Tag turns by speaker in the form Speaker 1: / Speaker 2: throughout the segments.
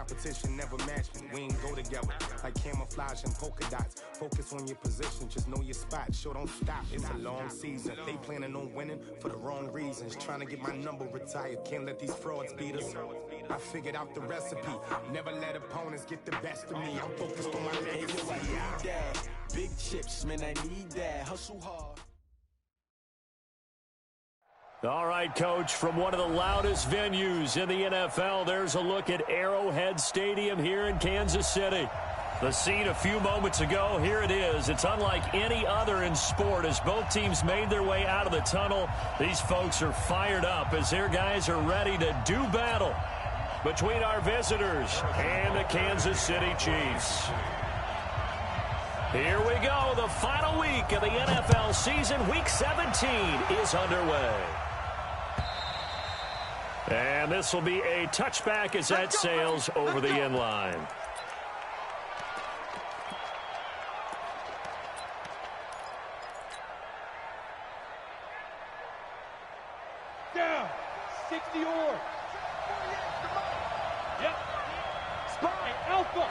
Speaker 1: Competition never match me. We ain't go together like camouflage and polka dots. Focus on your position, just know your spot. Sure, don't stop. It's a long season. They planning on winning for the wrong reasons. Trying to get my number retired. Can't let these frauds beat us. I figured out the recipe. Never let opponents get the best of me. I'm focused on my legacy.
Speaker 2: Big chips, man, I need that. Hustle hard.
Speaker 3: All right, Coach, from one of the loudest venues in the NFL, there's a look at Arrowhead Stadium here in Kansas City. The scene a few moments ago, here it is. It's unlike any other in sport as both teams made their way out of the tunnel. These folks are fired up as their guys are ready to do battle between our visitors and the Kansas City Chiefs. Here we go. The final week of the NFL season. Week 17 is underway. And this will be a touchback as that sails over the end line.
Speaker 4: Down. 60 or. Yep. Spy. Alpha.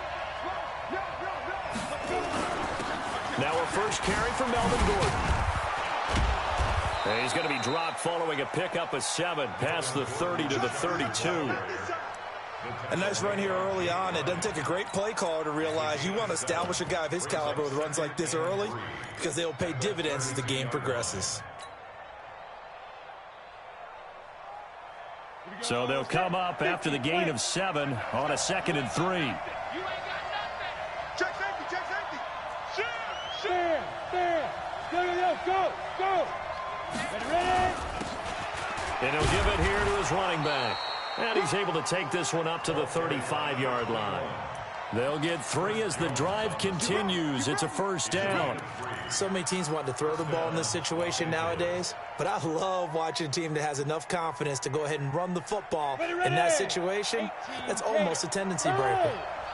Speaker 3: Now a first carry for Melvin Gordon. And he's going to be dropped following a pickup of 7 past the 30 to the 32.
Speaker 5: A nice run here early on. It doesn't take a great play caller to realize you want to establish a guy of his caliber with runs like this early because they'll pay dividends as the game progresses.
Speaker 3: So they'll come up after the gain of 7 on a 2nd and 3.
Speaker 4: You ain't got nothing. Check safety, check safety. Stand. Go. Ready?
Speaker 3: And he'll give it here to his running back. And he's able to take this one up to the 35-yard line. They'll get 3 as the drive continues. It's a first down.
Speaker 5: So many teams want to throw the ball in this situation nowadays, but I love watching a team that has enough confidence to go ahead and run the football in that situation. That's almost a tendency breaker.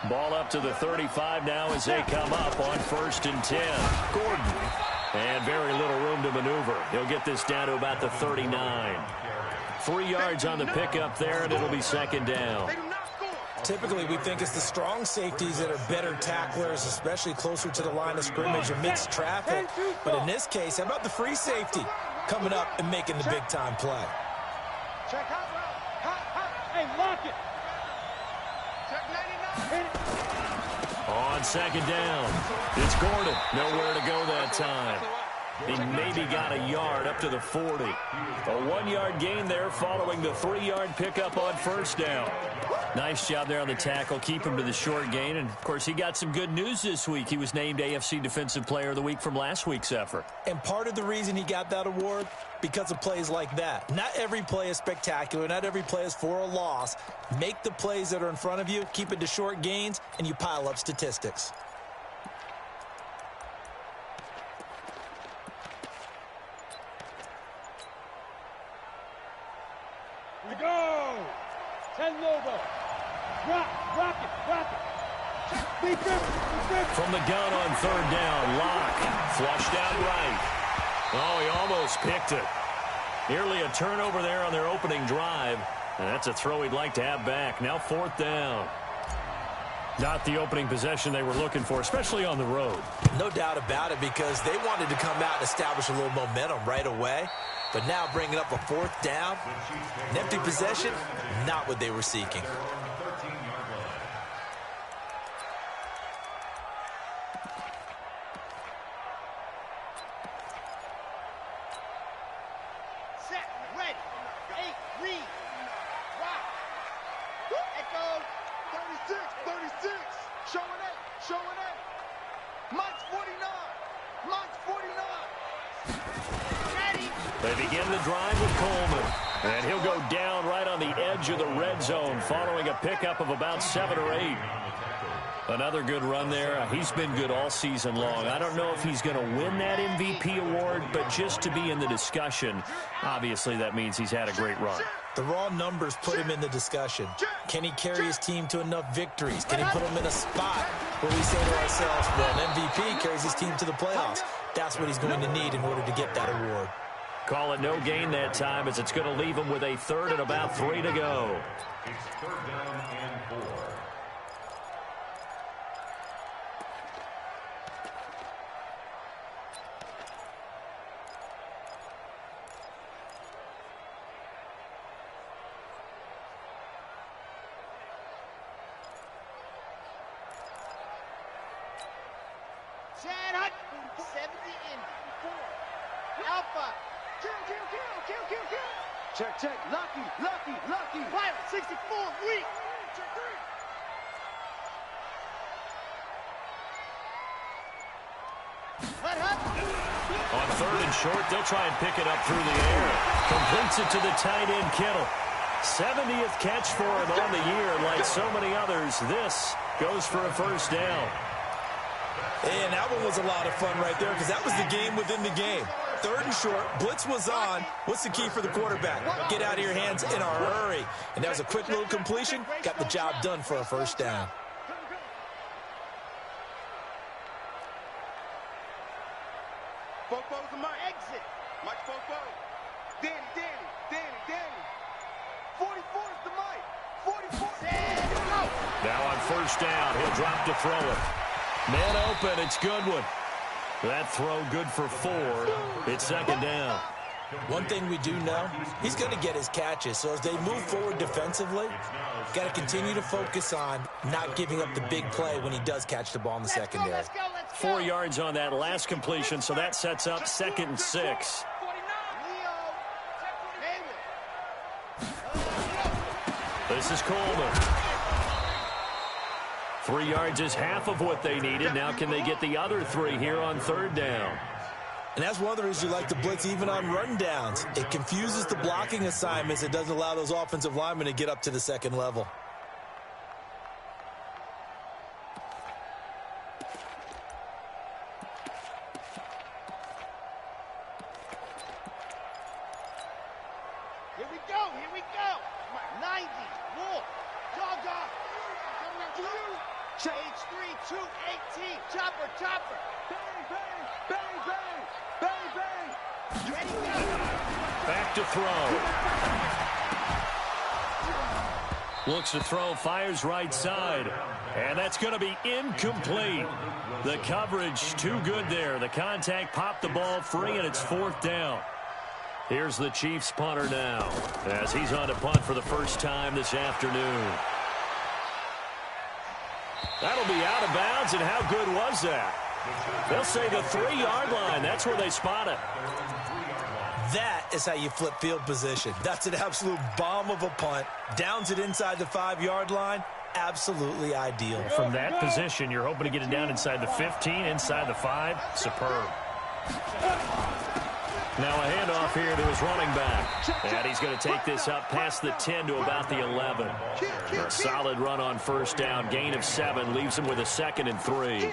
Speaker 3: Ball up to the 35 now as they come up on 1st and 10. Gordon. And very little room to maneuver. He'll get this down to about the 39. 3 yards on the pickup there, and it'll be 2nd down.
Speaker 5: Typically, we think it's the strong safeties that are better tacklers, especially closer to the line of scrimmage amidst traffic. But in this case, how about the free safety coming up and making the big-time play?
Speaker 4: Check hot. Hey, lock it. Check 99.
Speaker 3: On 2nd down, it's Gordon. Nowhere to go that time. He maybe got a yard up to the 40. A 1-yard gain there following the 3-yard pickup on 1st down. Nice job there on the tackle. Keep him to the short gain. And, of course, he got some good news this week. He was named AFC Defensive Player of the Week from last week's effort.
Speaker 5: And part of the reason he got that award, because of plays like that. Not every play is spectacular. Not every play is for a loss. Make the plays that are in front of you, keep it to short gains, and you pile up statistics.
Speaker 4: We go. 10 Lobo. Rock it.
Speaker 3: From the gun on 3rd down, Locke flushed out right. Oh, he almost picked it. Nearly a turnover there on their opening drive. And that's a throw he'd like to have back. Now 4th down. Not the opening possession they were looking for, especially on the road.
Speaker 5: No doubt about it, because they wanted to come out and establish a little momentum right away. But now bringing up a 4th down, an empty possession, not what they were seeking.
Speaker 4: Set, ready. 8, read. Rock. Let go. 36. Showing it. Mike's 49. Ready.
Speaker 3: They begin the drive with Coleman. And he'll go down right on the edge of the red zone following a pickup of about 7 or 8. Another good run there. He's been good all season long. I don't know if he's going to win that MVP award, but just to be in the discussion, obviously that means he's had a great run.
Speaker 5: The raw numbers put him in the discussion. Can he carry his team to enough victories? Can he put them in a spot where we say to ourselves, well, an MVP carries his team to the playoffs. That's what he's going to need in order to get that award.
Speaker 3: Call it no gain that time as it's going to leave him with a 3rd and about 3 to go.
Speaker 6: It's 3rd down and 4.
Speaker 4: Chad Hutt, 70 Indy. 4. Alpha. Kill. Check. Lucky. Pilot, 64, weak. Check 3. Let Hutt.
Speaker 3: On 3rd and short, they'll try and pick it up through the air. Completes it to the tight end, Kittle. 70th catch for him on the year. Like so many others, this goes for a first down.
Speaker 5: And that one was a lot of fun right there because that was the game within the game. 3rd and short, blitz was on. What's the key for the quarterback? Get out of your hands in a hurry. And that was a quick little completion. Got the job done for a first down.
Speaker 4: Fofo's the mic. Exit. Mike Fofo. Danny. 44 is the mic. 44.
Speaker 3: Now on first down, he'll drop to throw it. Man open, it's Goodwin. That throw good for 4. It's 2nd down.
Speaker 5: One thing we do know, he's going to get his catches. So as they move forward defensively, got to continue to focus on not giving up the big play when he does catch the ball in the secondary.
Speaker 4: Let's go.
Speaker 3: 4 yards on that last completion, so that sets up 2nd and 6. This is Coleman. 3 yards is half of what they needed. Now can they get the other 3 here on 3rd down?
Speaker 5: And that's one of the reasons you like to blitz even on run downs. It confuses the blocking assignments. It doesn't allow those offensive linemen to get up to the second level.
Speaker 4: Here we go. 90. Wolf. Dog. H3, 218. Chopper. Bang. Ready, go.
Speaker 3: Back to throw. Looks to throw, fires right side. And that's going to be incomplete. The coverage too good there. The contact popped the ball free, and it's 4th down. Here's the Chiefs punter now, as he's on to punt for the first time this afternoon. That'll be out of bounds, and how good was that? They'll say the 3-yard line. That's where they spot it.
Speaker 5: That is how you flip field position. That's an absolute bomb of a punt. Downs it inside the 5-yard line. Absolutely ideal.
Speaker 3: From that position, you're hoping to get it down inside the 15, inside the 5. Superb. Now a handoff here to his running back. And he's going to take this up past the 10 to about the 11. A solid run on first down. Gain of 7 leaves him with a 2nd and 3.
Speaker 5: I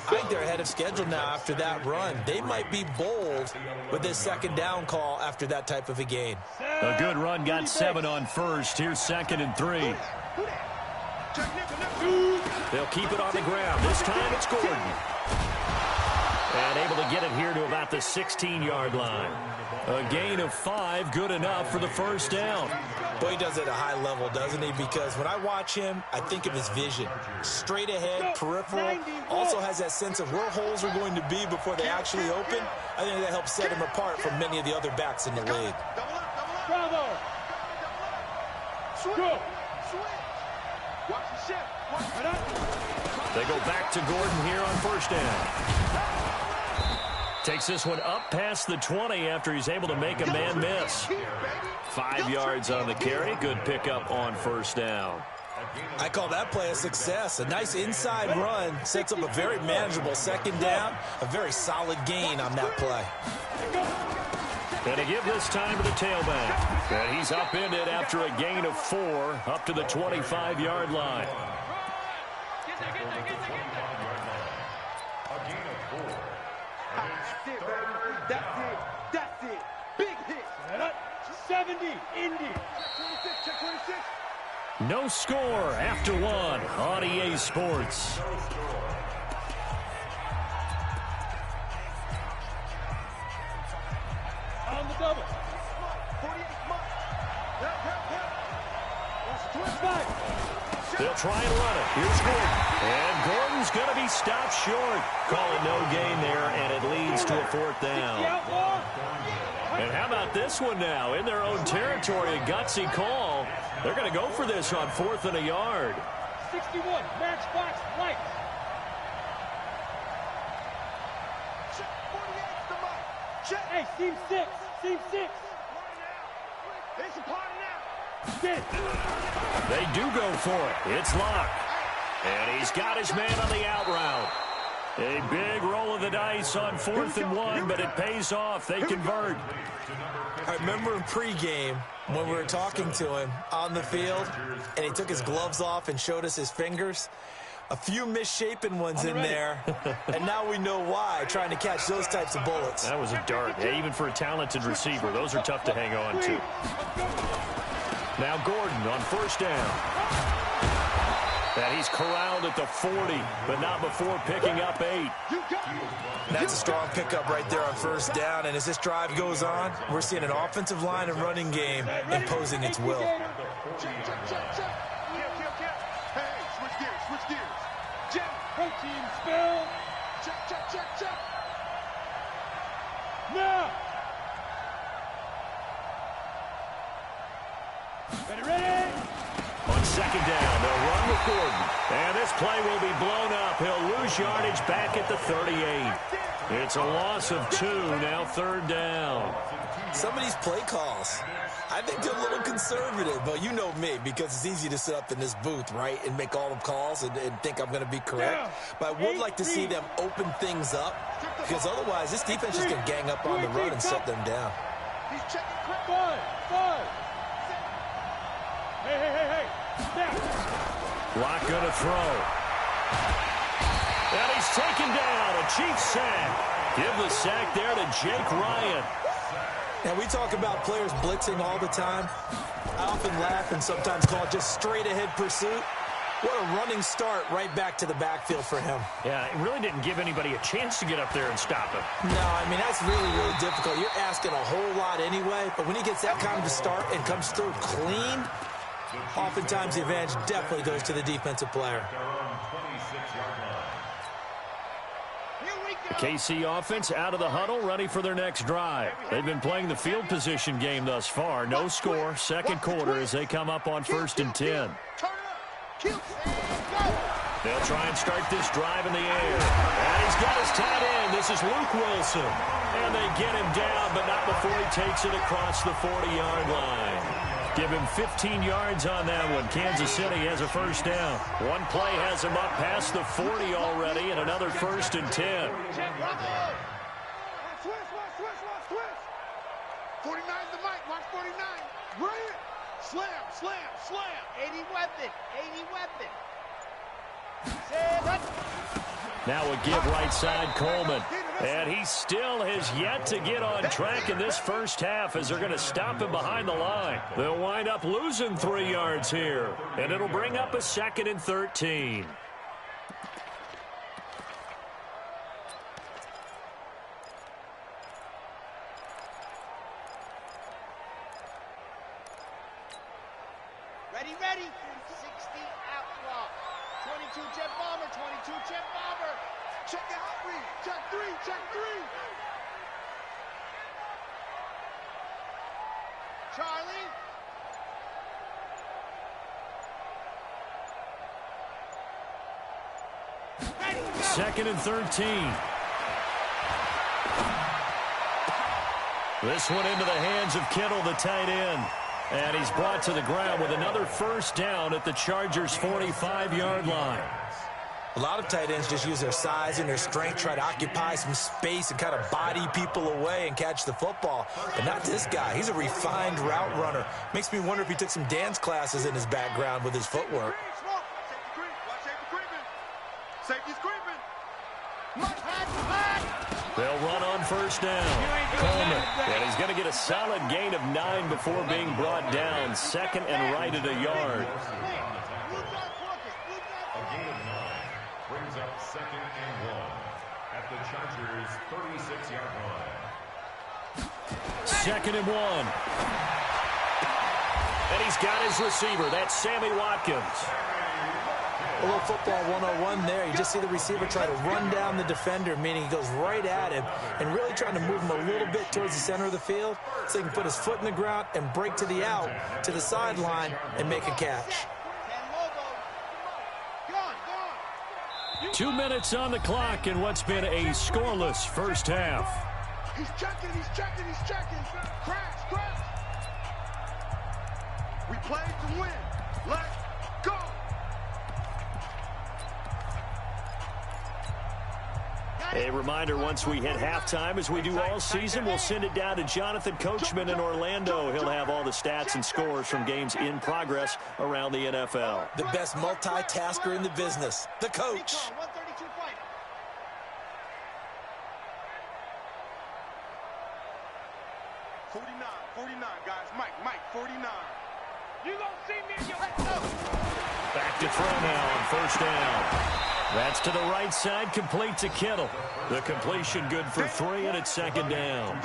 Speaker 5: think they're ahead of schedule now after that run. They might be bold with this 2nd down call after that type of a gain.
Speaker 3: A good run, got 7 on first. Here's 2nd and 3. They'll keep it on the ground. This time it's Gordon. And able to get it here to about the 16-yard line. A gain of 5, good enough for the first down.
Speaker 5: Boy, he does it at a high level, doesn't he? Because when I watch him, I think of his vision. Straight ahead, peripheral. Also has that sense of where holes are going to be before they actually open. I think that helps set him apart from many of the other backs in the league.
Speaker 4: Bravo. Switch. Watch the shift.
Speaker 3: They go back to Gordon here on first down. Takes this one up past the 20 after he's able to make a man miss. 5 yards on the carry. Good pickup on first down.
Speaker 5: I call that play a success. A nice inside run sets up a very manageable 2nd down. A very solid gain on that play.
Speaker 3: And to give this time to the tailback. And he's upended after a gain of 4 up to the 25-yard line.
Speaker 4: That's it. Big hit. 70, Indy. Check 26.
Speaker 3: No score after 1 on EA Sports.
Speaker 4: On the double. 48 months. That's 25.
Speaker 3: They'll try and run it. Here's Gordon. And Gordon's going to be stopped short. Calling no gain there, and it leads to a 4th down. And how about this one now? In their own territory, a gutsy call. They're going to go for this on 4th and a yard.
Speaker 4: 61, matchbox light. Hey, team 6. Team 6. It's a party now.
Speaker 3: They do go for it. It's locked. And he's got his man on the out route. A big roll of the dice on 4th and 1, but it pays off. They convert.
Speaker 5: I remember in pregame when we were talking to him on the field, and he took his gloves off and showed us his fingers. A few misshapen ones in there, and now we know why, trying to catch those types of bullets.
Speaker 3: That was a dart. Yeah, even for a talented receiver, those are tough to hang on to. Now Gordon on 1st down. And he's corralled at the 40, but not before picking up 8.
Speaker 5: That's a strong pickup right there on 1st down, and as this drive goes on, we're seeing an offensive line and running game imposing its will.
Speaker 4: Hey, team, spill. Check. Now. Ready?
Speaker 3: On 2nd down, they'll run with Gordon. And this play will be blown up. He'll lose yardage back at the 38. It's a loss of 2, now 3rd down.
Speaker 5: Some of these play calls, I think they're a little conservative, but you know me, because it's easy to sit up in this booth, right, and make all the calls and think I'm going to be correct. But I would like to see them open things up, because otherwise this defense is going to gang up on the run and shut them down.
Speaker 4: He's checking quick. 5. Hey.
Speaker 3: Lock going to throw. And he's taken down. A Chiefs sack. Give the sack there to Jake Ryan.
Speaker 5: Now, we talk about players blitzing all the time. I often laugh and sometimes call it just straight-ahead pursuit. What a running start right back to the backfield for him.
Speaker 3: Yeah, it really didn't give anybody a chance to get up there and stop him.
Speaker 5: No, I mean, that's really, really difficult. You're asking a whole lot anyway, but when he gets that kind of a start and comes through clean, oftentimes the advantage definitely goes to the defensive player.
Speaker 3: The KC offense out of the huddle, ready for their next drive. They've been playing the field position game thus far. No score, 2nd quarter as they come up on 1st and 10. They'll try and start this drive in the air. And he's got his tight end. This is Luke Wilson. And they get him down, but not before he takes it across the 40-yard line. Give him 15 yards on that one. Kansas City has a 1st down. One play has him up past the 40 already, and another 1st and 10.
Speaker 4: Switch. 49's the mic. Watch 49. Bring it. Slam. 80 weapon.
Speaker 3: Now a give right side Coleman. And he still has yet to get on track in this first half as they're going to stop him behind the line. They'll wind up losing 3 yards here. And it'll bring up a 2nd and 13.
Speaker 4: Ready. 60 outlaw. 22 jet bomber. Check out 3. Check 3. Charlie. Ready, go.
Speaker 3: 2nd and 13. This one into the hands of Kittle, the tight end. And he's brought to the ground with another 1st down at the Chargers' 45-yard line.
Speaker 5: A lot of tight ends just use their size and their strength, try to occupy some space and kind of body people away and catch the football. But not this guy. He's a refined route runner. Makes me wonder if he took some dance classes in his background with his footwork.
Speaker 4: Safety's creeping.
Speaker 3: They'll run on 1st down. Coleman. And he's going to get a solid gain of 9 before being brought down. 2nd and right at a yard.
Speaker 6: Brings up 2nd and 1 at the Chargers' 36-yard line.
Speaker 3: 2nd and 1. And he's got his receiver. That's Sammy Watkins.
Speaker 5: A little football 101 there. You just see the receiver try to run down the defender, meaning he goes right at him and really trying to move him a little bit towards the center of the field so he can put his foot in the ground and break to the out, to the sideline, and make a catch.
Speaker 3: 2 minutes on the clock in what's been a scoreless first half.
Speaker 4: He's checking, he's checking, he's checking. Crash, crash. We played to win. Let's go.
Speaker 3: A reminder, once we hit halftime, as we do all season, we'll send it down to Jonathan Coachman in Orlando. He'll have all the stats and scores from games in progress around the NFL.
Speaker 5: The best multitasker in the business, the coach.
Speaker 4: 132 fight. $49, guys. Mike, 49. You gonna see me in your head?
Speaker 3: Back to throw now on first down. That's to the right side, complete to Kittle. The completion good for 3, and it's second down.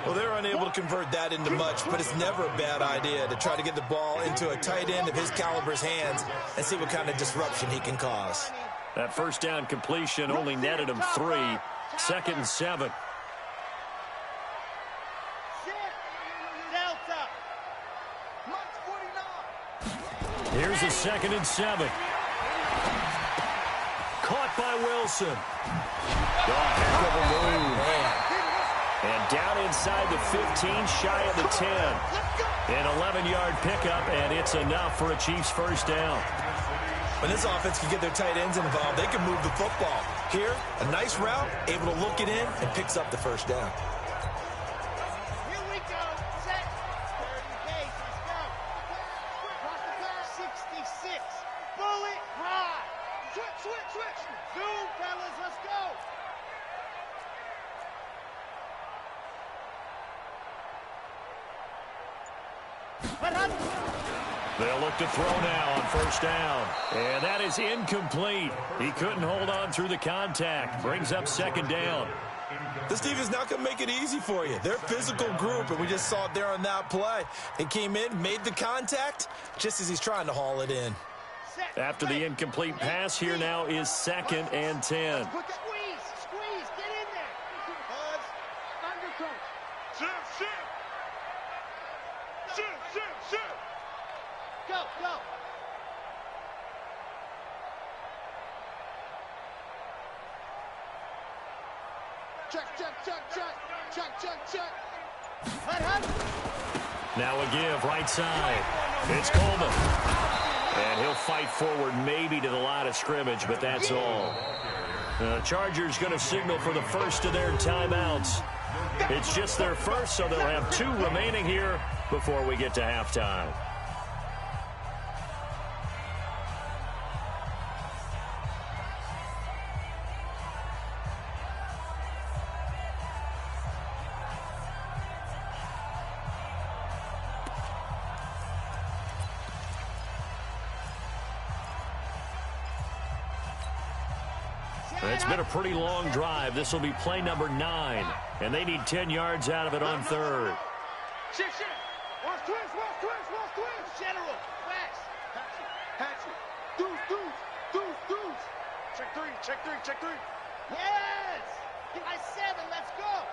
Speaker 5: Well, they're unable to convert that into much, but it's never a bad idea to try to get the ball into a tight end of his caliber's hands and see what kind of disruption he can cause.
Speaker 3: That first down completion only netted him 3. Second and 7.
Speaker 4: Delta.
Speaker 3: Here's a second and 7. Caught by Wilson. Heck of a move. And down inside the 15, shy of the 10. An 11-yard pickup, and it's enough for a Chiefs first down.
Speaker 5: When this offense can get their tight ends involved, they can move the football. Here, a nice route, able to look it in, and picks up the first down.
Speaker 4: Here we go. Set. 30 pace. Let's go. Cross the pass. 66. Bullet. Ride. Switch. Zoom, fellas. Let's go.
Speaker 3: They'll look to throw now on first down. And that is incomplete. He couldn't hold on through the contact. Brings up second down.
Speaker 5: This defense not going to make it easy for you. They're a physical group, and we just saw it there on that play. He came in, made the contact, just as he's trying to haul it in.
Speaker 3: After the incomplete pass, here now is second and 10.
Speaker 4: Squeeze. Get in there. Buzz. Undercoat. Shift. Go. Check.
Speaker 3: Now a give, right side. It's Coleman. And he'll fight forward maybe to the line of scrimmage, but that's all. The Chargers going to signal for the first of their timeouts. It's just their first, so they'll have 2 remaining here before we get to halftime. It's been a pretty long drive. This will be play number 9, and they need 10 yards out of it on third.
Speaker 4: Shift. Watch twist. General. Fast. Hatchet. Deuce. Check three. Yes. By 7. Let's go.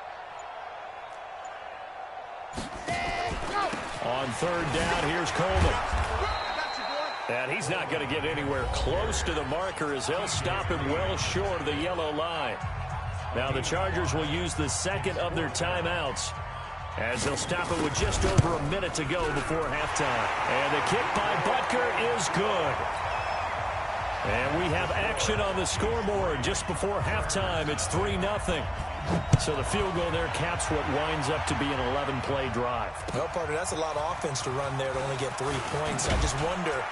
Speaker 3: On third down, here's Coleman. And he's not going to get anywhere close to the marker as they'll stop him well short of the yellow line. Now the Chargers will use the second of their timeouts as they'll stop it with just over a minute to go before halftime. And the kick by Butker is good. And we have action on the scoreboard just before halftime. It's 3-0. So the field goal there caps what winds up to be an 11-play drive.
Speaker 5: Well, partner, that's a lot of offense to run there to only get 3 points. I just wonder,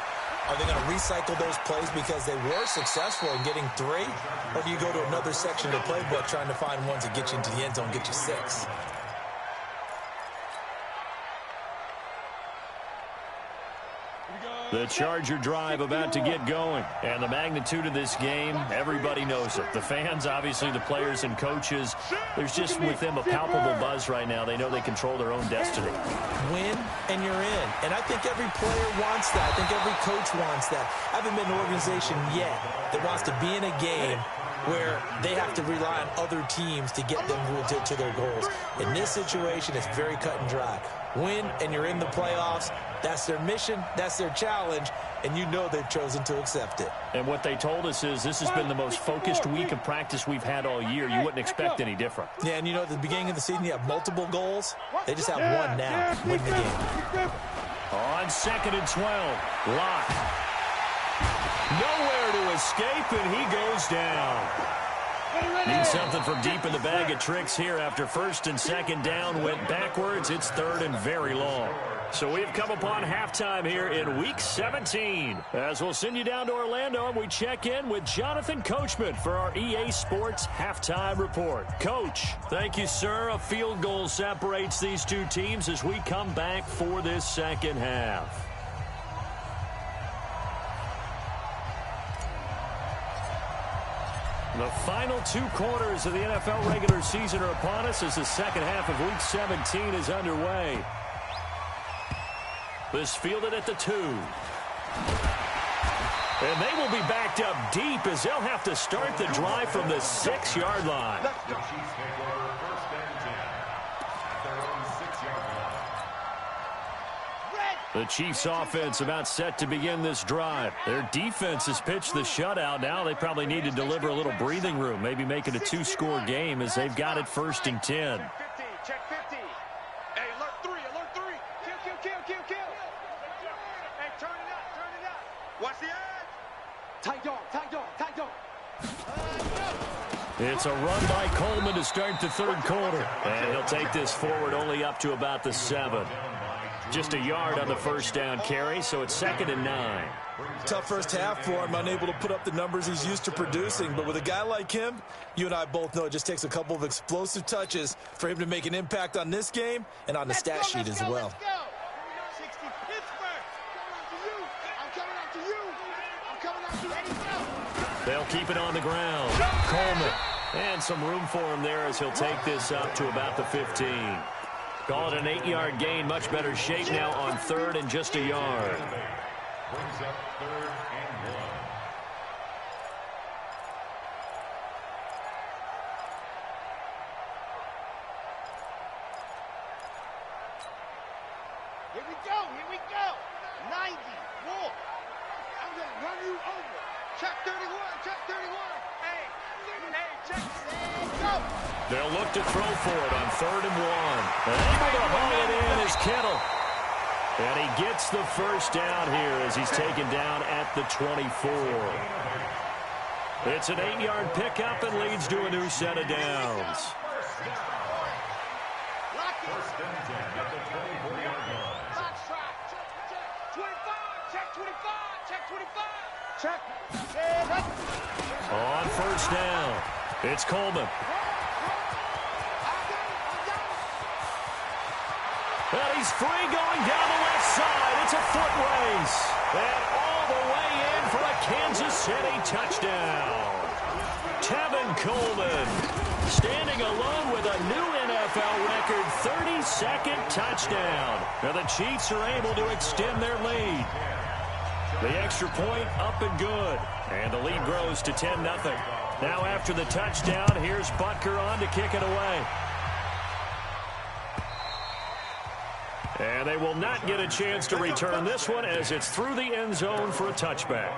Speaker 5: are they going to recycle those plays because they were successful in getting 3? Or do you go to another section of the playbook trying to find ones that get you into the end zone, get you 6?
Speaker 3: The Charger drive about to get going. And the magnitude of this game, everybody knows it. The fans, obviously the players and coaches, there's just with them a palpable buzz right now. They know they control their own destiny.
Speaker 5: Win and you're in. And I think every player wants that. I think every coach wants that. I haven't been an organization yet that wants to be in a game where they have to rely on other teams to get them to their goals. In this situation, it's very cut and dry. Win, and you're in the playoffs. That's their mission. That's their challenge. And you know they've chosen to accept it.
Speaker 3: And what they told us is this has been the most focused week of practice we've had all year. You wouldn't expect any different.
Speaker 5: Yeah, and you know, at the beginning of the season, you have multiple goals. They just have one now. Win the game.
Speaker 3: On 2nd and 12, Locke. Nowhere to escape, and he goes down. Need something from deep in the bag of tricks here after 1st and 2nd down went backwards. It's 3rd and very long. So we have come upon halftime here in Week 17. As we'll send you down to Orlando, and we check in with Jonathan Coachman for our EA Sports Halftime Report. Coach, thank you, sir. A field goal separates these two teams as we come back for this second half. The final 2 quarters of the NFL regular season are upon us as the second half of Week 17 is underway. This fielded at the 2. And they will be backed up deep as they'll have to start the drive from the 6-yard line. The Chiefs offense about set to begin this drive. Their defense has pitched the shutout. Now they probably need to deliver a little breathing room, maybe make it a 2-score game as they've got it 1st and 10.
Speaker 4: Check 50. Hey, alert 3, alert 3. Kill. Hey, turn it up. Watch the edge. Tight dog.
Speaker 3: It's a run by Coleman to start the 3rd quarter. And he'll take this forward only up to about the 7. Just a yard on the 1st down carry, so it's 2nd and 9.
Speaker 5: Tough first half for him, unable to put up the numbers he's used to producing. But with a guy like him, you and I both know it just takes a couple of explosive touches for him to make an impact on this game and on the stat sheet as well.
Speaker 4: Let's go. 60 Pittsburgh. I'm coming out to you.
Speaker 3: They'll keep it on the ground. Coleman. And some room for him there as he'll take this up to about the 15. Call it an 8-yard gain. Much better shape now on 3rd and just a yard.
Speaker 6: Brings up 3rd and 1.
Speaker 4: Here we go. 90. Walk. I'm going to run you over. Check 31. Hey, check. Go.
Speaker 3: They'll look to throw for it on 3rd and 1. And able to haul it in is Kittle. And he gets the 1st down here as he's taken down at the 24. It's an 8-yard pickup and leads to a new set of downs.
Speaker 6: 1st and 10 at the 24-yard line.
Speaker 4: Box trap. Check 25. Check.
Speaker 3: On 1st down, it's Coleman. And he's free going down the left side. It's a foot race. And all the way in for a Kansas City touchdown. Tevin Coleman standing alone with a new NFL record 32nd touchdown. Now the Chiefs are able to extend their lead. The extra point up and good. And the lead grows to 10-0. Now after the touchdown, here's Butker on to kick it away. And they will not get a chance to return this one as it's through the end zone for a touchback.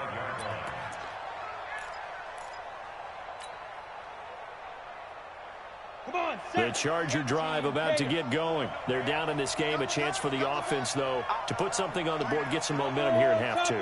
Speaker 3: The Charger drive about to get going. They're down in this game. A chance for the offense, though, to put something on the board, get some momentum here in half 2.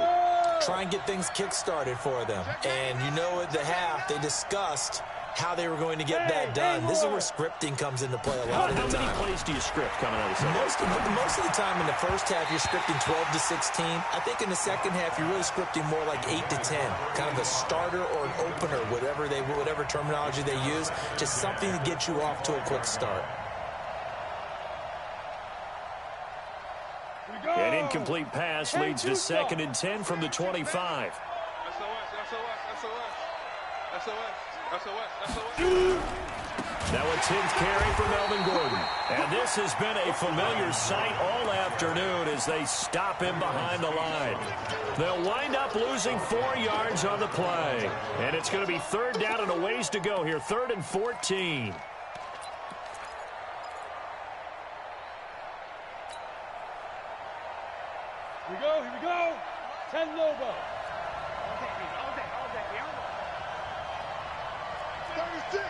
Speaker 5: Try and get things kick-started for them. And you know at the half, they discussed how they were going to get that done. This is where scripting comes into play a lot of the time.
Speaker 3: How many plays do you script coming out of the second?
Speaker 5: Most of the time in the first half, you're scripting 12 to 16. I think in the second half, you're really scripting more like 8 to 10. Kind of a starter or an opener, whatever terminology they use. Just something to get you off to a quick start.
Speaker 3: An incomplete pass leads to 2nd and 10 from the 25. Now a 10th carry for Melvin Gordon. And this has been a familiar sight all afternoon as they stop him behind the line. They'll wind up losing 4 yards on the play. And it's going to be 3rd down and a ways to go here. 3rd and 14.
Speaker 4: Here we go. 10 Lobo. 36.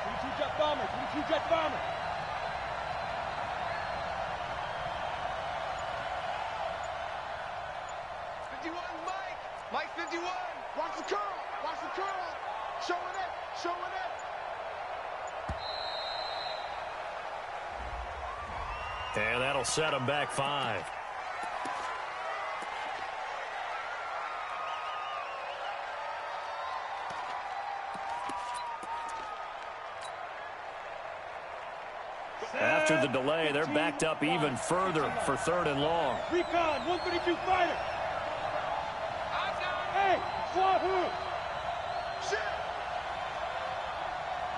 Speaker 4: 22 Jet Bomber. 51, Mike 51. Watch the curl. Showing it.
Speaker 3: And that'll set him back 5. After the delay, they're backed up even further for 3rd and long.
Speaker 4: Recon, 132 fighter. Hey, Wahoo. Shit.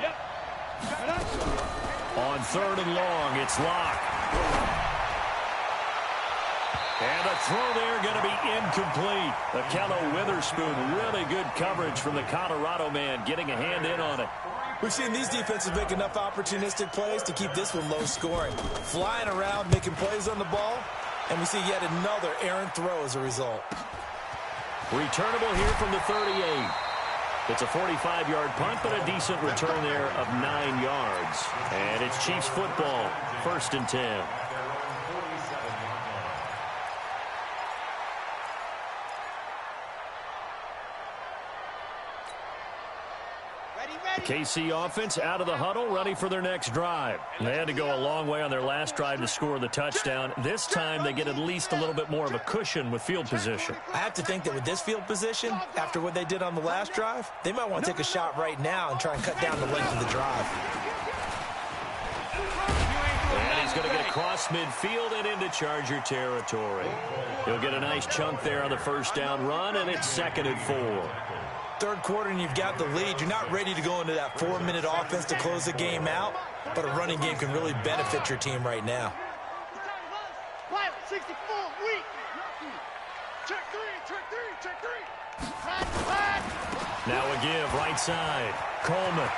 Speaker 4: Yep.
Speaker 3: On 3rd and long, it's Locke. And the throw there going to be incomplete. Akello Witherspoon, really good coverage from the Colorado man, getting a hand in on it.
Speaker 5: We've seen these defenses make enough opportunistic plays to keep this one low scoring. Flying around, making plays on the ball, and we see yet another errant throw as a result.
Speaker 3: Returnable here from the 38. It's a 45-yard punt, but a decent return there of 9 yards. And it's Chiefs football, 1st and 10. KC offense out of the huddle, ready for their next drive. They had to go a long way on their last drive to score the touchdown. This time they get at least a little bit more of a cushion with field position.
Speaker 5: I have to think that with this field position, after what they did on the last drive, they might want to take a shot right now and try and cut down the length of the drive.
Speaker 3: And he's going to get across midfield and into Charger territory. He'll get a nice chunk there on the 1st down run, and it's 2nd and 4.
Speaker 5: 3rd quarter and you've got the lead. You're not ready to go into that 4-minute offense to close the game out, but a running game can really benefit your team right now.
Speaker 4: 64, weak. Check three.
Speaker 3: Now a give, right side. Coleman.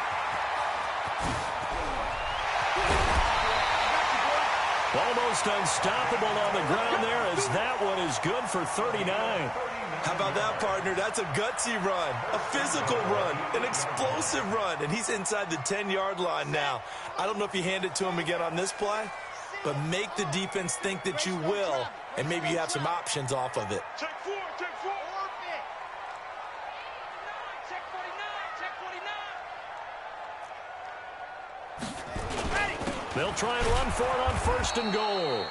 Speaker 3: Almost unstoppable on the ground there as that one is good for 39.
Speaker 5: How about that, partner? That's a gutsy run, a physical run, an explosive run, and he's inside the 10-yard line now. I don't know if you hand it to him again on this play, but make the defense think that you will, and maybe you have some options off of it.
Speaker 4: Check 4. Check 49.
Speaker 3: They'll try and run for it on 1st and goal.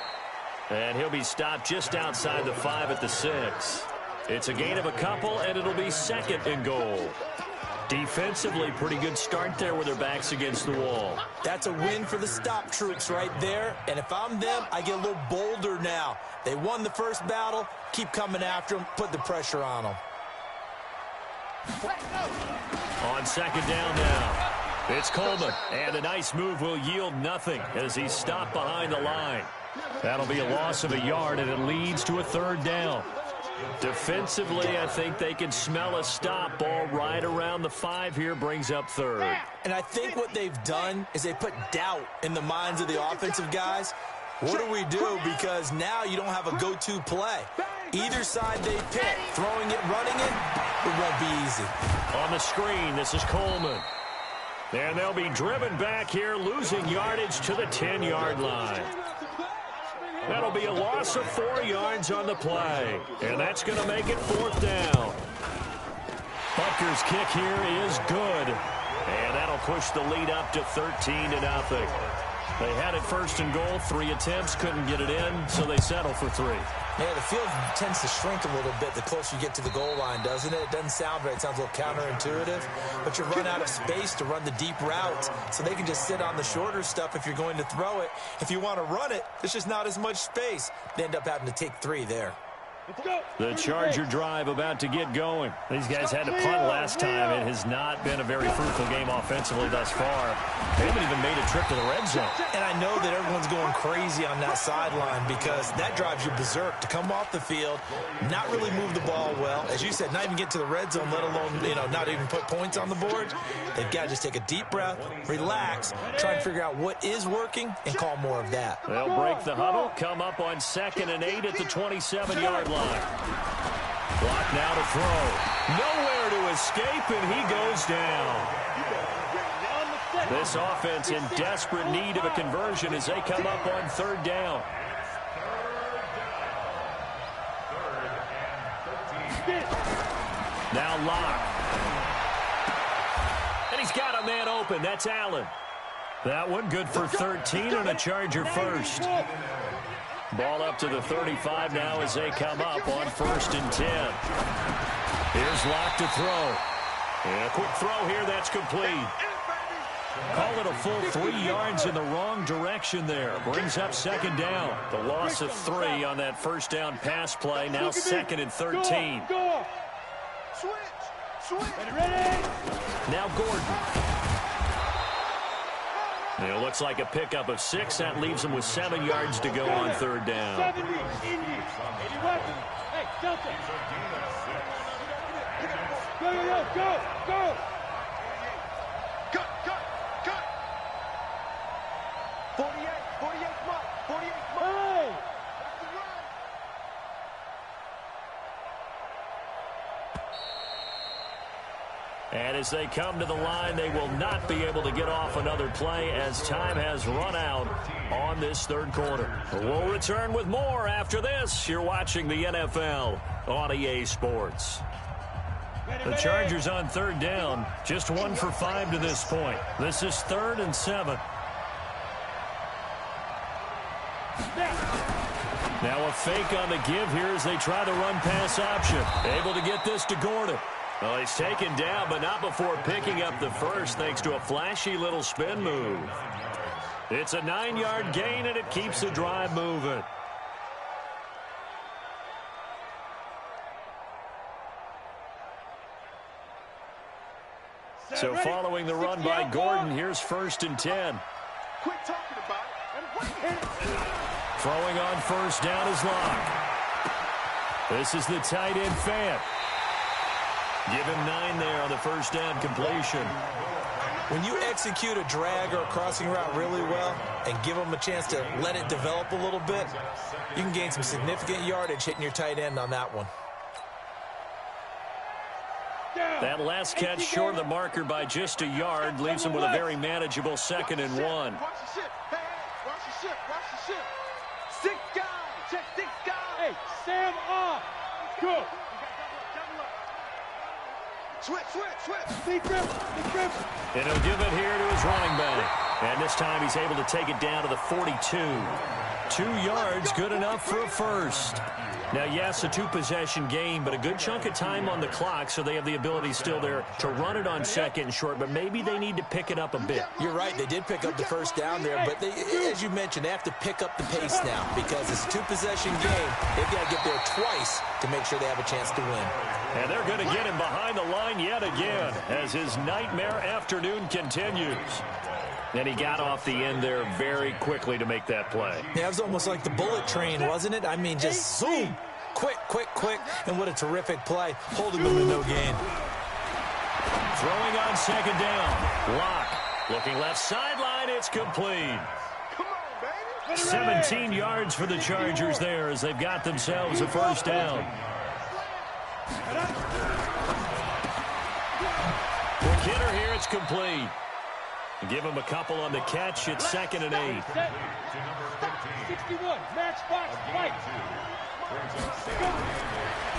Speaker 3: And he'll be stopped just outside the 5 at the 6. It's a gain of a couple, and it'll be 2nd and goal. Defensively, pretty good start there with their backs against the wall.
Speaker 5: That's a win for the stop troops right there, and if I'm them, I get a little bolder now. They won the first battle, keep coming after them, put the pressure on them.
Speaker 3: On 2nd down now, it's Coleman, and a nice move will yield nothing as he's stopped behind the line. That'll be a loss of a yard, and it leads to a 3rd down. Defensively, I think they can smell a stop. Ball right around the 5 here, brings up 3rd.
Speaker 5: And I think what they've done is they put doubt in the minds of the offensive guys. What do we do? Because now you don't have a go-to play. Either side they pick, throwing it, running it won't be easy.
Speaker 3: On the screen, this is Coleman. And they'll be driven back here, losing yardage to the 10-yard line. That'll be a loss of 4 yards on the play. And that's going to make it 4th down. Butker's kick here is good. And that'll push the lead up to 13-0. They had it 1st and goal, 3 attempts, couldn't get it in, so they settle for 3.
Speaker 5: Yeah, the field tends to shrink a little bit the closer you get to the goal line, doesn't it? It doesn't sound right. It sounds a little counterintuitive. But you run out of space to run the deep routes, so they can just sit on the shorter stuff if you're going to throw it. If you want to run it, there's just not as much space. They end up having to take 3 there.
Speaker 3: The Charger drive about to get going. These guys had to punt last time. It has not been a very fruitful game offensively thus far. They haven't even made a trip to the red zone.
Speaker 5: And I know that everyone's going crazy on that sideline because that drives you berserk to come off the field, not really move the ball well. As you said, not even get to the red zone, let alone, not even put points on the board. They've got to just take a deep breath, relax, try and figure out what is working, and call more of that.
Speaker 3: They'll break the huddle, come up on 2nd and 8 at the 27-yard line. Block now to throw. Nowhere to escape, and he goes down. This offense in desperate need of a conversion as they come up on 3rd down. Now Locke. And he's got a man open. That's Allen. That one good for 13 on a Charger first. Ball up to the 35 now as they come up on 1st and 10. Here's Locke to throw. And a quick throw here. That's complete. Call it a full 3 yards in the wrong direction there. Brings up 2nd down. The loss of 3 on that 1st down pass play. Now 2nd and 13. Now Gordon. And it looks like a pickup of 6. That leaves him with 7 yards to go on 3rd down.
Speaker 4: Hey, Delta. Go. Cut. 48 mark. Hey.
Speaker 3: And as they come to the line, they will not be able to get off another play as time has run out on this 3rd quarter. We'll return with more after this. You're watching the NFL on EA Sports. The Chargers on 3rd down, just 1 for 5 to this point. This is 3rd and 7. Now a fake on the give here as they try the run-pass option. Able to get this to Gordon. Well, he's taken down, but not before picking up the first thanks to a flashy little spin move. It's a 9-yard gain, and it keeps the drive moving. So following the run by Gordon, here's 1st and 10.
Speaker 4: Quit talking about it.
Speaker 3: Throwing on 1st down is Locke. This is the tight end Fant. Give him 9 there on the 1st down completion.
Speaker 5: When you execute a drag or a crossing route really well and give them a chance to let it develop a little bit, you can gain some significant yardage hitting your tight end on that one.
Speaker 3: That last catch short of the marker by just a yard leaves him with a very manageable 2nd and 1.
Speaker 4: Watch the ship. Hey, watch the ship. 6 guys. Check 6 guys. Hey, Sam off. Go. Switch.
Speaker 3: And he'll give it here to his running back. And this time he's able to take it down to the 42. 2 yards, good enough for a first. Now, yes, a 2-possession game, but a good chunk of time on the clock, so they have the ability still there to run it on 2nd and short, but maybe they need to pick it up a bit.
Speaker 5: You're right. They did pick up the 1st down there, but as you mentioned, they have to pick up the pace now because it's a 2-possession game. They've got to get there twice to make sure they have a chance to win.
Speaker 3: And they're going to get him behind the line yet again as his nightmare afternoon continues. And he got off the end there very quickly to make that play.
Speaker 5: Yeah, it was almost like the bullet train, wasn't it? I mean, just zoom. Quick. And what a terrific play. Holding them to no gain.
Speaker 3: Throwing on 2nd down. Locke looking left sideline. It's complete. 17 yards for the Chargers there as they've got themselves a 1st down. Quick hitter here. It's complete. Give him a couple on the catch. It's 2nd and 8.
Speaker 4: 61. Match box. Fight.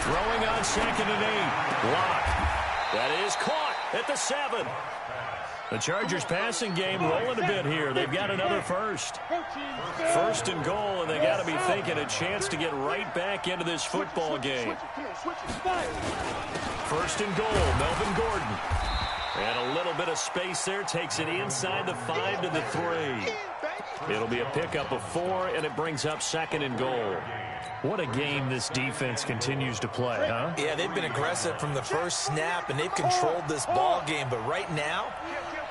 Speaker 3: Throwing on 2nd and 8. Locke. That is caught at the 7. The Chargers passing game rolling a bit here. They've got another first. 1st and goal, and they got to be thinking a chance to get right back into this football game. 1st and goal, Melvin Gordon. And a little bit of space there. Takes it inside the 5 to the 3. It'll be a pickup of 4, and it brings up 2nd and goal. What a game this defense continues to play, huh?
Speaker 5: Yeah, they've been aggressive from the first snap, and they've controlled this ball game. But right now,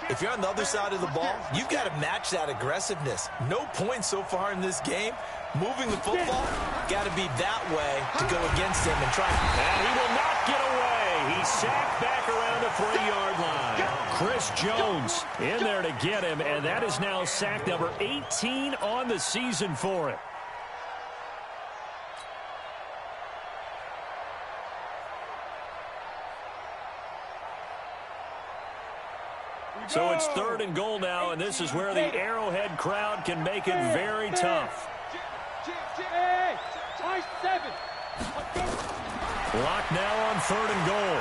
Speaker 5: if you're on the other side of the ball, you've got to match that aggressiveness. No points so far in this game. Moving the football, got to be that way to go against him and try.
Speaker 3: And he will not get away. He's sacked back around the 3-yard line. Chris Jones in there to get him, and that is now sack number 18 on the season for him. So it's 3rd and goal now, and this is where the Arrowhead crowd can make it very tough. Lock now on 3rd and goal.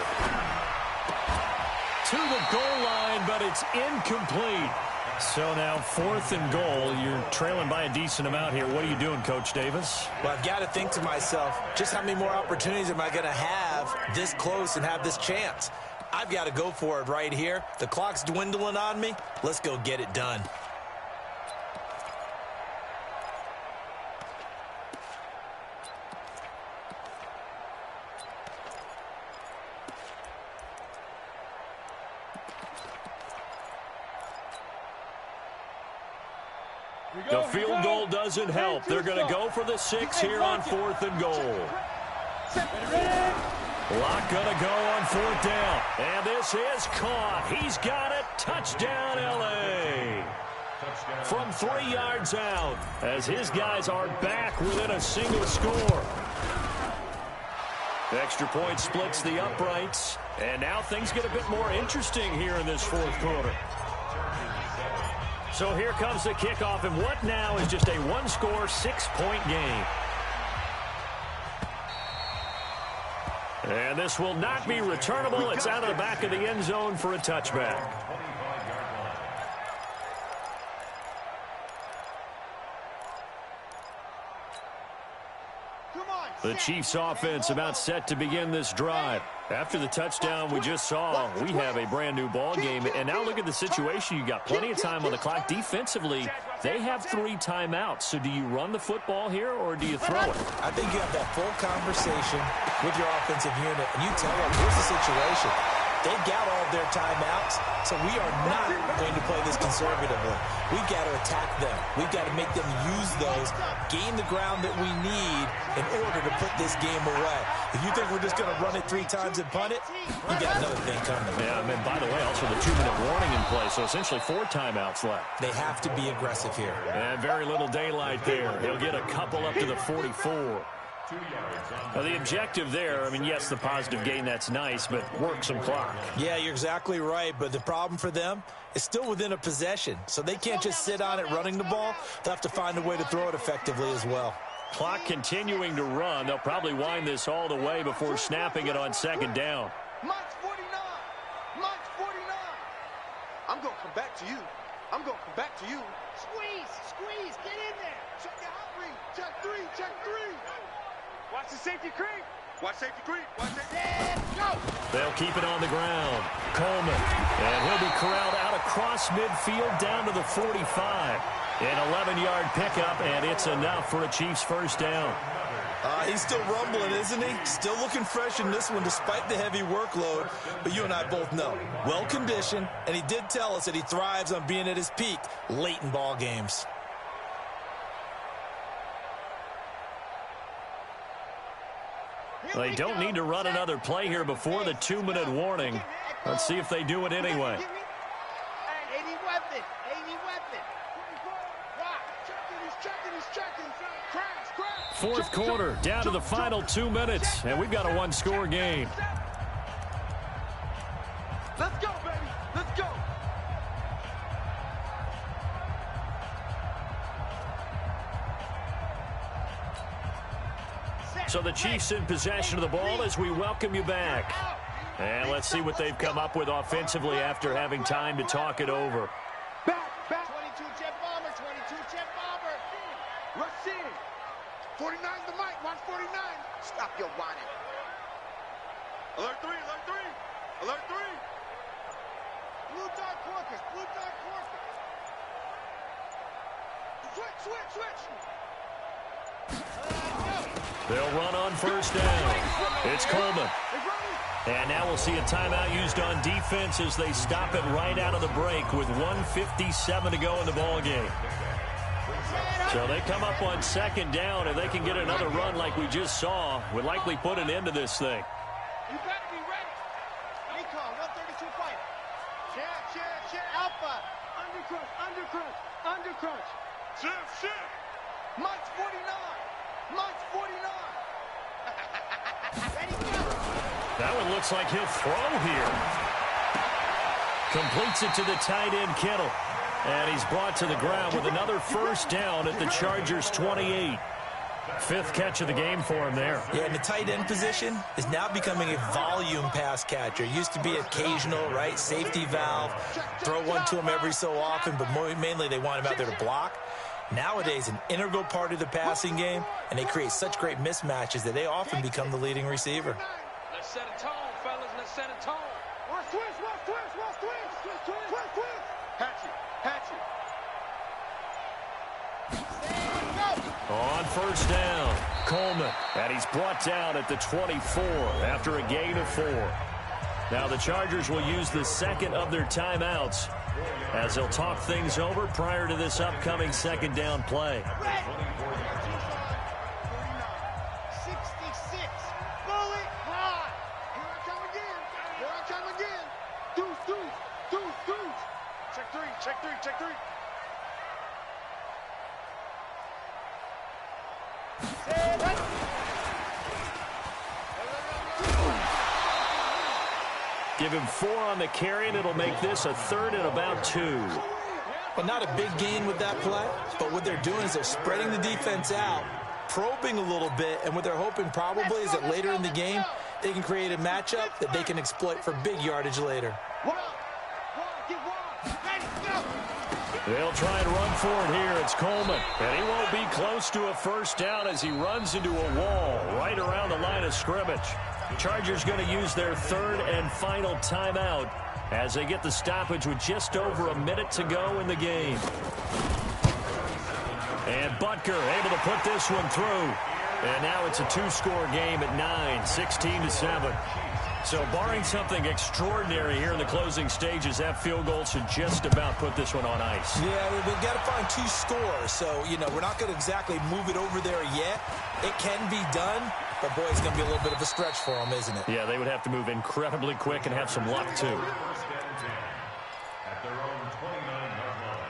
Speaker 3: To the goal line, but it's incomplete. So now 4th and goal. You're trailing by a decent amount here. What are you doing, Coach Davis?
Speaker 5: Well, I've got to think to myself, just how many more opportunities am I going to have this close and have this chance? I've got to go for it right here. The clock's dwindling on me. Let's go get it done.
Speaker 3: The field goal doesn't help. They're going to go for the 6 here on 4th and goal. Lock going to go on 4th down. And this is caught. He's got it. Touchdown, L.A. From 3 yards out as his guys are back within a single score. Extra point splits the uprights. And now things get a bit more interesting here in this 4th quarter. So here comes the kickoff, and what now is just a 1-score, 6-point game. And this will not be returnable. It's out of the back of the end zone for a touchback. The Chiefs offense about set to begin this drive. After the touchdown we just saw, we have a brand new ball game. And now look at the situation. You got plenty of time on the clock. Defensively, they have 3 timeouts. So do you run the football here or do you throw it?
Speaker 5: I think you have that full conversation with your offensive unit, and you tell them, here's the situation. They've got all of their timeouts, so we are not going to play this conservatively. We've got to attack them. We've got to make them use those, gain the ground that we need in order to put this game away. If you think we're just going to run it 3 times and punt it, you got another thing coming.
Speaker 3: Yeah, and by the way, also the 2-minute warning in play, so essentially 4 timeouts left.
Speaker 5: They have to be aggressive here.
Speaker 3: And very little daylight there. He'll get a couple up to the 44. Now, the objective there, I mean, yes, the positive gain, that's nice, but work some clock.
Speaker 5: Yeah, you're exactly right, but the problem for them is still within a possession, so they can't just sit on it running the ball. They'll have to find a way to throw it effectively as well.
Speaker 3: Clock continuing to run. They'll probably wind this all the way before snapping it on 2nd down.
Speaker 4: March 49. March 49. I'm going to come back to you. I'm going to come back to you. Squeeze, get in there. Check your outreach. Check 3, check 3. Watch the safety creep. Watch safety creep. Watch it. Let's go.
Speaker 3: They'll keep it on the ground. Coleman. And he'll be corralled out across midfield down to the 45. An 11-yard pickup, and it's enough for a Chiefs first down.
Speaker 5: He's still rumbling, isn't he? Still looking fresh in this one despite the heavy workload. But you and I both know, well-conditioned, and he did tell us that he thrives on being at his peak late in ball games.
Speaker 3: They don't need to run another play here before the 2-minute warning. Let's see if they do it anyway.
Speaker 4: 80 weapon. He's checking. Crash.
Speaker 3: 4th quarter, down to the final 2 minutes, and we've got a 1-score game.
Speaker 4: Let's go, baby. Let's go.
Speaker 3: So the Chiefs in possession of the ball as we welcome you back. And let's see what they've come up with offensively after having time to talk it over.
Speaker 4: Back. 22 jet bomber. Rush in. 49's the mic. Watch 49. Stop your whining. Alert 3. Blue dark Corkers.
Speaker 3: They'll run on first down. It's Coleman. And now we'll see a timeout used on defense as they stop it right out of the break with 1:57 to go in the ballgame. So they come up on second down, and they can get another run like we just saw. Would likely put an end to this thing.
Speaker 4: You better be ready. Recon, 132 fighter. Check. Alpha. Undercrunch. Shift. Mike's 49. Ready, go.
Speaker 3: That one looks like he'll throw here. Completes it to the tight end, Kittle. And he's brought to the ground with another first down at the Chargers' 28. Fifth catch of the game for him there.
Speaker 5: Yeah, and the tight end position is now becoming a volume pass catcher. Used to be occasional, right? Safety valve. Throw one to him every so often, but mainly they want him out there to block. Nowadays, an integral part of the passing game, and they create such great mismatches that they often become the leading receiver.
Speaker 7: Let's set a tone, fellas. Let's set a tone.
Speaker 4: Watch twist. Patch it.
Speaker 3: On first down, Coleman. And he's brought down at the 24 after a gain of 4. Now the Chargers will use the second of their timeouts as they'll talk things over prior to this upcoming second down play.
Speaker 4: 66. Bullet high. Here I come again. Deuce. Check three.
Speaker 3: Give him 4 on the carry, and it'll make this a 3rd and about 2.
Speaker 5: Well, not a big gain with that play, but what they're doing is they're spreading the defense out, probing a little bit, and what they're hoping probably is that later in the game, they can create a matchup that they can exploit for big yardage later.
Speaker 3: They'll try and run for it here. It's Coleman. And he won't be close to a first down as he runs into a wall right around the line of scrimmage. Chargers going to use their 3rd and final timeout as they get the stoppage with just over a minute to go in the game. And Butker able to put this one through. And now it's a 2-score game at 9, 16-7. So barring something extraordinary here in the closing stages, that field goal should just about put this one on ice.
Speaker 5: Yeah, we've got to find 2 scores. So, we're not going to exactly move it over there yet. It can be done, but boy, it's going to be a little bit of a stretch for them, isn't it?
Speaker 3: Yeah, they would have to move incredibly quick and have some luck, too.
Speaker 6: At their own 29-yard line.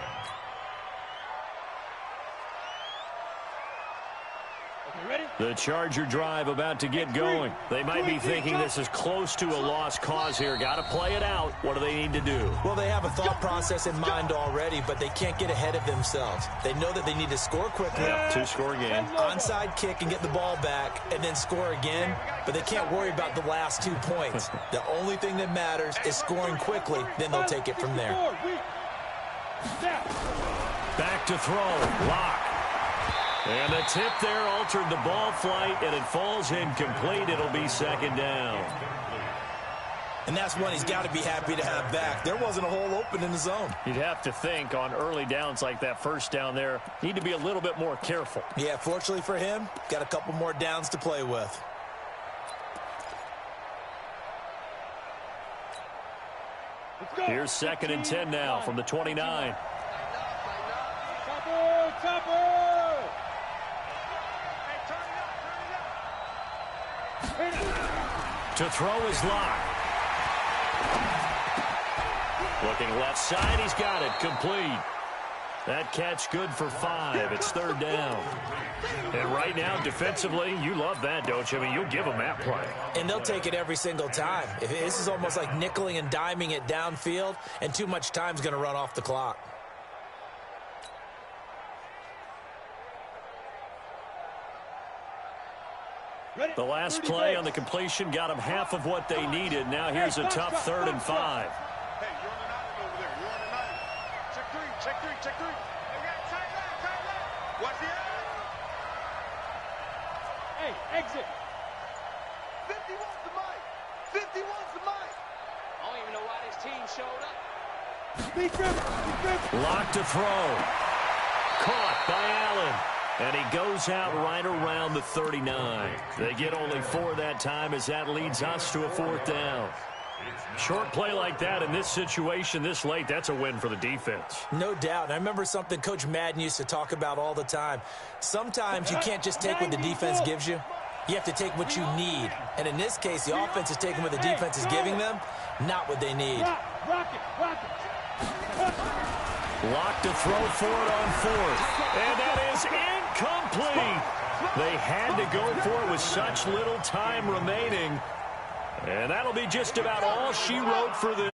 Speaker 3: The Charger drive about to get going. They might be thinking this is close to a lost cause here. Got to play it out. What do they need to do?
Speaker 5: Well, they have a thought process in mind already, but they can't get ahead of themselves. They know that they need to score quickly.
Speaker 3: Yep, 2-score game.
Speaker 5: Onside kick and get the ball back and then score again, but they can't worry about the last 2 points. The only thing that matters is scoring quickly, then they'll take it from there.
Speaker 3: Back to throw. Lock. And the tip there altered the ball flight, and it falls incomplete. It'll be second down.
Speaker 5: And that's one he's got to be happy to have back. There wasn't a hole open in the zone.
Speaker 3: You'd have to think on early downs like that first down there, need to be a little bit more careful.
Speaker 5: Yeah, fortunately for him, got a couple more downs to play with.
Speaker 3: Here's 2nd and 10 now from the 29. To throw is Locke. Looking left side, he's got it, complete. That catch good for 5. It's 3rd down. And right now, defensively, you love that, don't you? I mean, you'll give them that play.
Speaker 5: And they'll take it every single time. This is almost like nickeling and diming it downfield, and too much time's going to run off the clock.
Speaker 3: The last play on the completion got them half of what they needed. Now here's a tough 3rd and 5.
Speaker 4: Hey, you're on an island over there. You're on an island. Check three. Hey, tight left. Watch the eye. Hey, exit. 51's the mic. 51's the mic.
Speaker 7: I don't even know why this team showed up.
Speaker 3: Lock to throw. Caught by Allen. And he goes out right around the 39. They get only 4 that time as that leads us to a 4th down. Short play like that in this situation this late, that's a win for the defense.
Speaker 5: No doubt. And I remember something Coach Madden used to talk about all the time. Sometimes you can't just take what the defense gives you. You have to take what you need. And in this case, the offense is taking what the defense is giving them, not what they need.
Speaker 3: Locked to throw for it on 4th. And that is incomplete. They had to go for it with such little time remaining. And that'll be just about all she wrote for this.